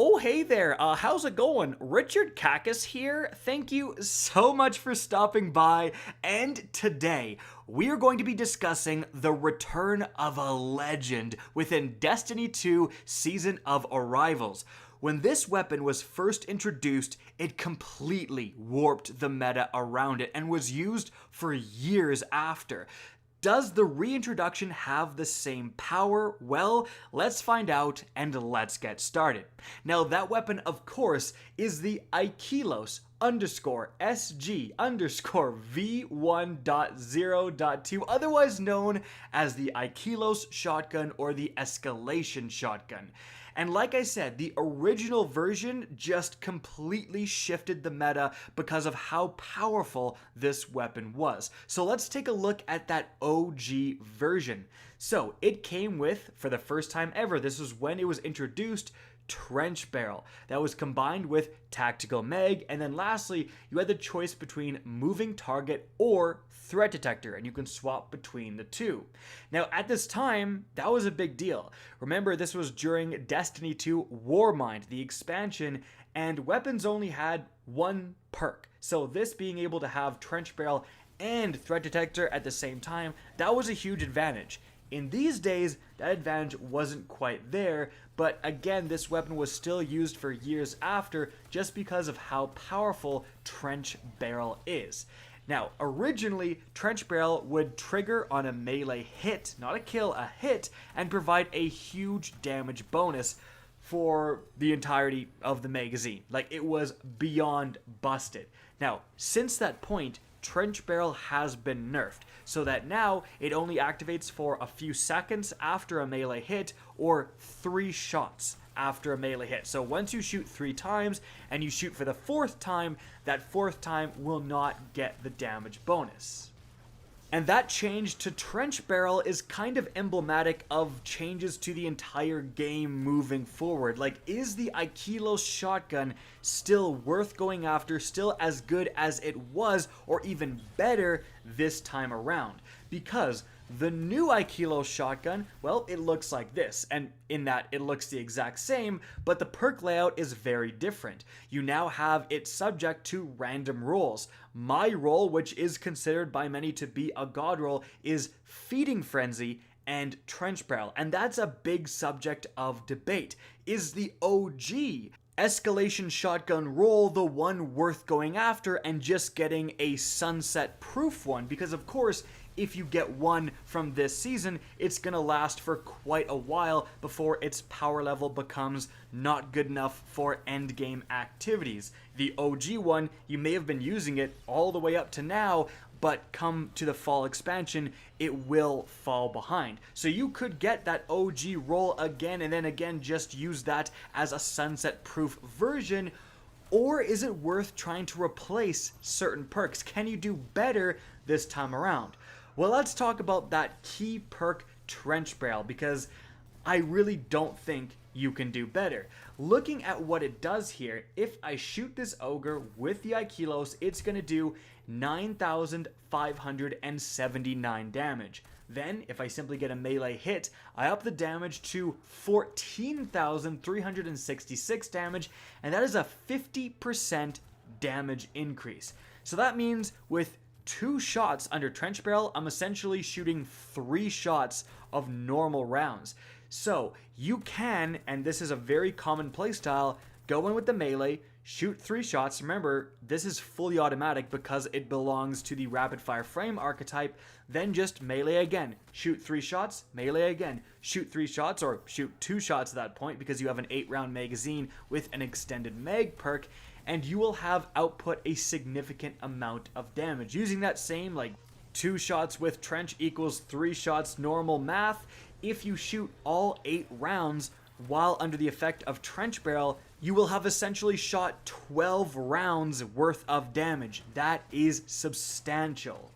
Oh, hey there. How's it going? Richard Kackis here. Thank you so much for stopping by. And today, we are going to be discussing the return of a legend within Destiny 2 Season of Arrivals. When this weapon was first introduced, it completely warped the meta around it and was used for years after. Does the reintroduction have the same power? Well, let's find out and let's get started. Now, that weapon, of course, is the IKELOS SG V1.0.2, otherwise known as the IKELOS Shotgun or the Escalation Shotgun. And like I said, the original version just completely shifted the meta because of how powerful this weapon was. So let's take a look at that OG version. So it came with, for the first time ever, this was when it was introduced, Trench Barrel that was combined with Tactical Mag, and then lastly you had the choice between Moving Target or Threat Detector, and you can swap between the two. Now at this time, that was a big deal. Remember, this was during Destiny 2 Warmind, the expansion, and weapons only had one perk. So this being able to have Trench Barrel and Threat Detector at the same time, that was a huge advantage. In these days, that advantage wasn't quite there, but again, this weapon was still used for years after just because of how powerful Trench Barrel is. Now, originally, Trench Barrel would trigger on a melee hit, not a kill, a hit, and provide a huge damage bonus for the entirety of the magazine. Like, it was beyond busted. Now, since that point, Trench Barrel has been nerfed, so that now it only activates for a few seconds after a melee hit or 3 shots after a melee hit. So once you shoot 3 times and you shoot for the 4th time, that 4th time will not get the damage bonus. And that change to Trench Barrel is kind of emblematic of changes to the entire game moving forward. Like, is the IKELOS Shotgun still worth going after, still as good as it was, or even better this time around? Because the new IKELOS Shotgun, well, it looks like this, and in that it looks the exact same, but the perk layout is very different. You now have it subject to random rolls. My roll, which is considered by many to be a god roll, is Feeding Frenzy and Trench Barrel, and that's a big subject of debate. Is the OG Escalation Shotgun roll the one worth going after and just getting a sunset proof one? Because of course, if you get one from this season, it's gonna last for quite a while before its power level becomes not good enough for endgame activities. The OG one, you may have been using it all the way up to now, but come to the fall expansion, it will fall behind. So you could get that OG roll again and then again just use that as a sunset proof version. Or is it worth trying to replace certain perks? Can you do better this time around? Well, let's talk about that key perk, Trench Barrel, because I really don't think you can do better. Looking at what it does here, if I shoot this ogre with the IKELOS, it's going to do 9,579 damage. Then, if I simply get a melee hit, I up the damage to 14,366 damage, and that is a 50% damage increase. So that means with 2 shots under Trench Barrel, I'm essentially shooting 3 shots of normal rounds. So you can, and this is a very common playstyle, go in with the melee, shoot 3 shots. Remember, this is fully automatic because it belongs to the rapid fire frame archetype. Then just melee again, shoot 3 shots, melee again, shoot 3 shots, or shoot 2 shots at that point because you have an 8-round magazine with an extended mag perk, and you will have output a significant amount of damage. Using that same, like, 2 shots with Trench equals 3 shots normal math, if you shoot all 8 rounds while under the effect of Trench Barrel, you will have essentially shot 12 rounds worth of damage. That is substantial.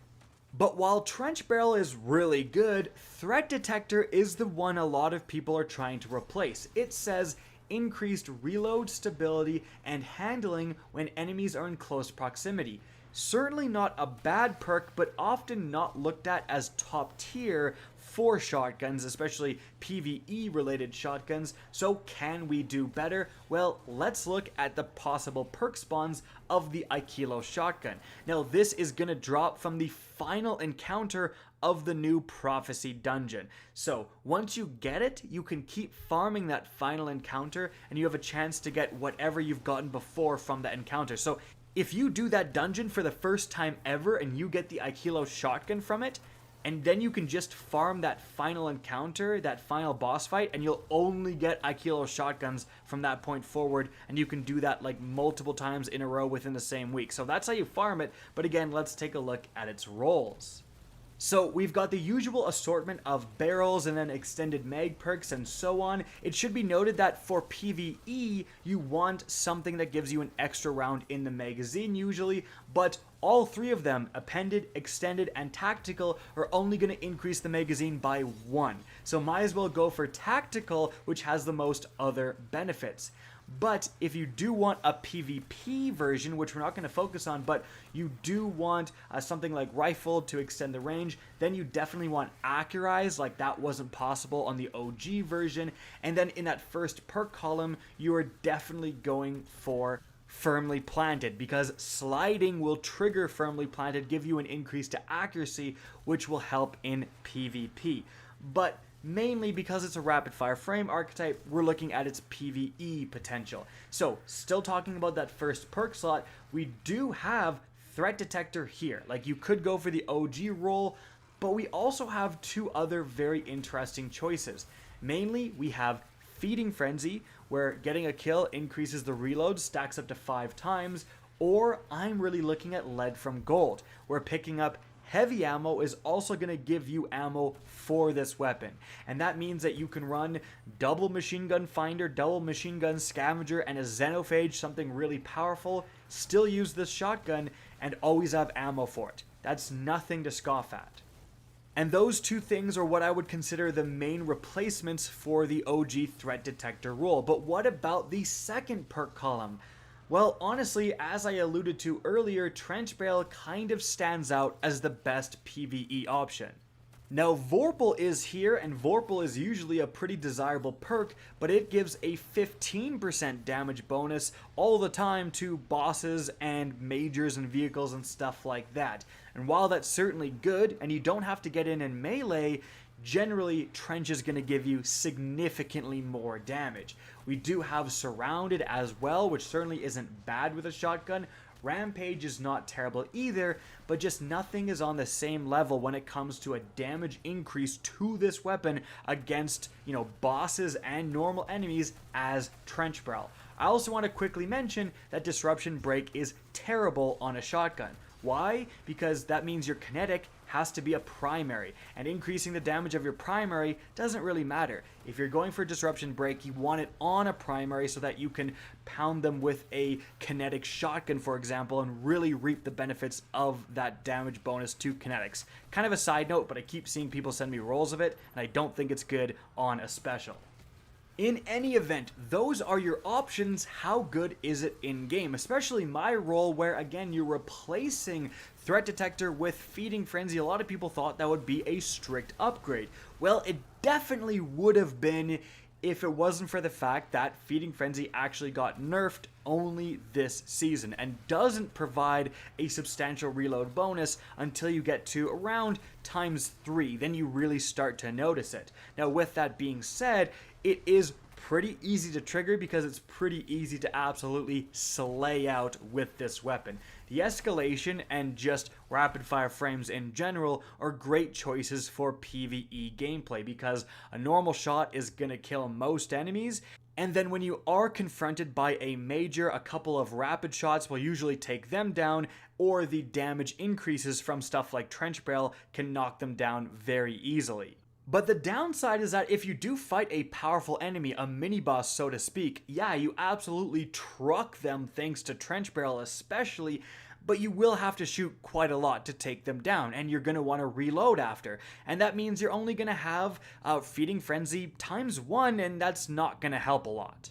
But while Trench Barrel is really good, Threat Detector is the one a lot of people are trying to replace. It says increased reload stability and handling when enemies are in close proximity. Certainly not a bad perk, but often not looked at as top tier for shotguns, especially PvE related shotguns. So can we do better? Well, let's look at the possible perk spawns of the IKELOS Shotgun. Now this is going to drop from the final encounter of the new Prophecy dungeon. So once you get it, you can keep farming that final encounter and you have a chance to get whatever you've gotten before from that encounter. So if you do that dungeon for the first time ever and you get the IKELOS Shotgun from it, and then you can just farm that final encounter, that final boss fight, and you'll only get IKELOS Shotguns from that point forward, and you can do that like multiple times in a row within the same week. So that's how you farm it, but again, let's take a look at its roles. So we've got the usual assortment of barrels and then extended mag perks and so on. It should be noted that for PvE, you want something that gives you an extra round in the magazine usually, but all three of them, appended, extended, and tactical, are only going to increase the magazine by 1. So might as well go for tactical, which has the most other benefits. But if you do want a PvP version, which we're not going to focus on, but you do want something like rifle to extend the range, then you definitely want accurize, like that wasn't possible on the OG version. And then in that first perk column, you are definitely going for firmly planted, because sliding will trigger firmly planted, give you an increase to accuracy, which will help in PvP. But mainly because it's a rapid fire frame archetype, we're looking at its PvE potential. So still talking about that first perk slot, we do have threat detector here. Like you could go for the OG role, but we also have two other very interesting choices. Mainly we have feeding frenzy, where getting a kill increases the reload, stacks up to 5 times, or I'm really looking at lead from gold, where picking up heavy ammo is also going to give you ammo for this weapon. And that means that you can run double machine gun finder, double machine gun scavenger, and a xenophage, something really powerful, still use this shotgun, and always have ammo for it. That's nothing to scoff at. And those two things are what I would consider the main replacements for the OG threat detector role. But what about the second perk column? Well, honestly, as I alluded to earlier, Trench Barrel kind of stands out as the best PvE option. Now, Vorpal is here, and Vorpal is usually a pretty desirable perk, but it gives a 15% damage bonus all the time to bosses and majors and vehicles and stuff like that. And while that's certainly good, and you don't have to get in melee, generally Trench is going to give you significantly more damage. We do have Surrounded as well, which certainly isn't bad with a shotgun. Rampage is not terrible either, but just nothing is on the same level when it comes to a damage increase to this weapon against, bosses and normal enemies as Trench Barrel. I also want to quickly mention that Disruption Break is terrible on a shotgun. Why? Because that means your kinetic has to be a primary, and increasing the damage of your primary doesn't really matter. If you're going for Disruption Break, you want it on a primary so that you can pound them with a kinetic shotgun, for example, and really reap the benefits of that damage bonus to kinetics. Kind of a side note, but I keep seeing people send me rolls of it, and I don't think it's good on a special. In any event, those are your options. How good is it in game? Especially my role where, again, you're replacing Threat Detector with Feeding Frenzy. A lot of people thought that would be a strict upgrade. Well, it definitely would have been if it wasn't for the fact that Feeding Frenzy actually got nerfed only this season and doesn't provide a substantial reload bonus until you get to around ×3. Then you really start to notice it. Now, with that being said, it is pretty easy to trigger because it's pretty easy to absolutely slay out with this weapon. The escalation and just rapid fire frames in general are great choices for PvE gameplay because a normal shot is going to kill most enemies, and then when you are confronted by a major, a couple of rapid shots will usually take them down, or the damage increases from stuff like Trench Barrel can knock them down very easily. But the downside is that if you do fight a powerful enemy, a mini-boss so to speak, yeah, you absolutely truck them thanks to Trench Barrel especially, but you will have to shoot quite a lot to take them down, and you're going to want to reload after. And that means you're only going to have Feeding Frenzy ×1, and that's not going to help a lot.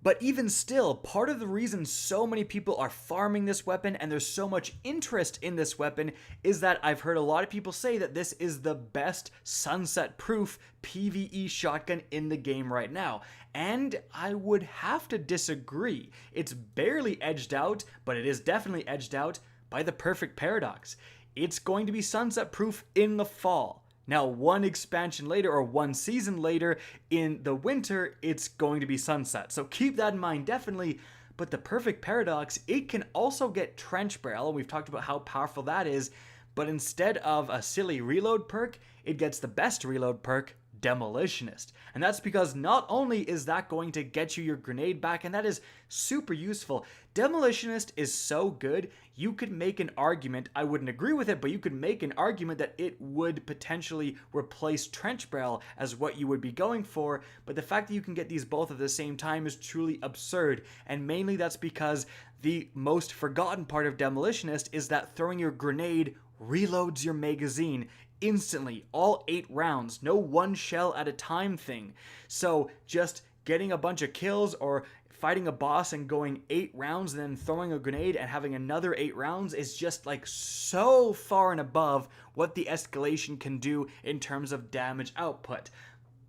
But even still, part of the reason so many people are farming this weapon and there's so much interest in this weapon is that I've heard a lot of people say that this is the best sunset-proof PvE shotgun in the game right now. And I would have to disagree. It's barely edged out, but it is definitely edged out by the perfect paradox. It's going to be sunset-proof in the fall. Now, one expansion later or one season later in the winter, it's going to be sunset. So keep that in mind, definitely. But the perfect paradox, it can also get trench barrel, and we've talked about how powerful that is. But instead of a silly reload perk, it gets the best reload perk, Demolitionist. And that's because not only is that going to get you your grenade back, and that is super useful, Demolitionist is so good, you could make an argument, I wouldn't agree with it, but you could make an argument that it would potentially replace Trench Barrel as what you would be going for, but the fact that you can get these both at the same time is truly absurd, and mainly that's because the most forgotten part of Demolitionist is that throwing your grenade reloads your magazine instantly, all 8 rounds, no one shell at a time thing. So just getting a bunch of kills or fighting a boss and going 8 rounds and then throwing a grenade and having another 8 rounds is just like so far and above what the escalation can do in terms of damage output.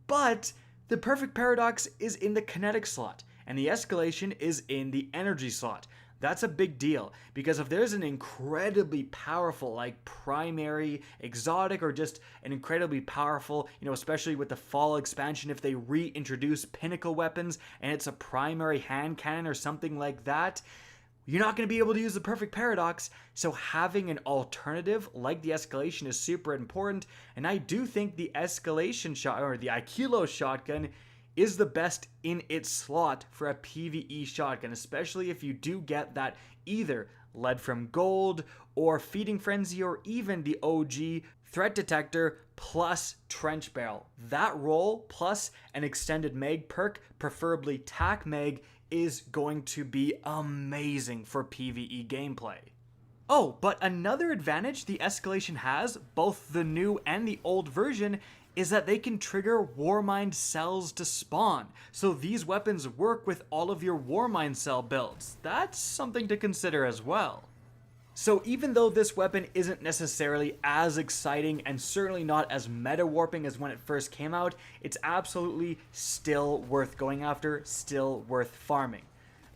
But the perfect paradox is in the kinetic slot and the escalation is in the energy slot. That's a big deal, because if there's an incredibly powerful, like primary, exotic, or just an incredibly powerful, especially with the fall expansion, if they reintroduce pinnacle weapons and it's a primary hand cannon or something like that, you're not going to be able to use the perfect paradox. So having an alternative like the escalation is super important, and I do think the escalation shot, or the IKELOS shotgun, is the best in its slot for a PvE shotgun, especially if you do get that either lead from gold or feeding frenzy or even the OG threat detector plus trench barrel. That roll plus an extended mag perk, preferably tac mag, is going to be amazing for PvE gameplay. Oh, but another advantage the escalation has, both the new and the old version, is that they can trigger Warmind cells to spawn. So these weapons work with all of your Warmind cell builds. That's something to consider as well. So even though this weapon isn't necessarily as exciting and certainly not as meta-warping as when it first came out, it's absolutely still worth going after, still worth farming.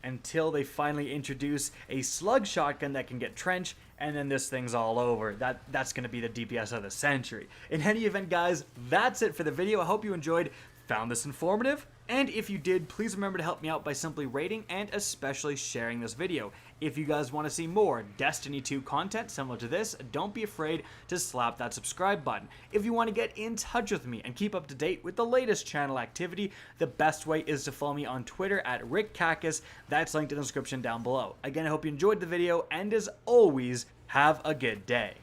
Until they finally introduce a slug shotgun that can get trench, and then this thing's all over. That's going to be the DPS of the century. In any event, guys, that's it for the video. I hope you enjoyed, found this informative, and if you did, please remember to help me out by simply rating and especially sharing this video. If you guys want to see more Destiny 2 content similar to this, don't be afraid to slap that subscribe button. If you want to get in touch with me and keep up to date with the latest channel activity, the best way is to follow me on Twitter at RickKackis. That's linked in the description down below. Again, I hope you enjoyed the video, and as always, have a good day.